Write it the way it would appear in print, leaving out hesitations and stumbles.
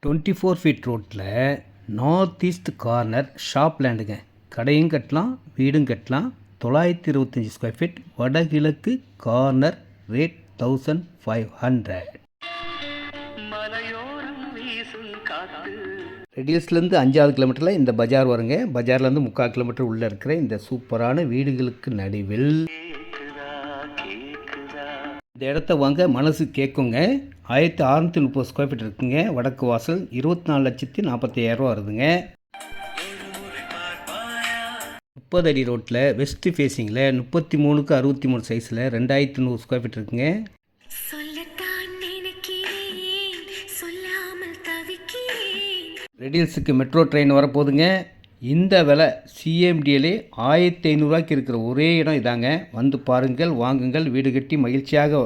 24 feet ரோட்டில் north east corner shop லேண்டுங்க. கடையும் கட்டலாம், வீடும் கட்டலாம். 925 ஸ்கொயர் ஃபீட், வடகிழக்கு கார்னர், ரேட் 1500. ரெடில்ஸ்லேருந்து 5-6 கிலோமீட்டரில் இந்த பஜார் வருங்க. பஜார்லேருந்து 3/4 கிலோமீட்டர் உள்ளே இருக்கிற இந்த சூப்பரான வீடுகளுக்கு நடுவில் இந்த இடத்த வாங்க மனசு கேட்குங்க. 1630 ஸ்கொயர் ஃபீட் இருக்குங்க. வடக்கு வாசல் 24,45,000 வருதுங்க. 30 அடி ரோட்டில் வெஸ்ட் ஃபேஸிங்கில் 33x63 சைஸில் 2100 ஸ்கொயர் ஃபீட் இருக்குங்க. ரெடில்ஸுக்கு மெட்ரோ ட்ரெயின் வரப்போகுதுங்க. இந்த விலை சிஎம்டியிலே 1500 ரூபாய்க்கு இருக்கிற ஒரே இடம் இதாங்க. வந்து பாருங்கள், வாங்குங்கள், வீடு கட்டி மகிழ்ச்சியாக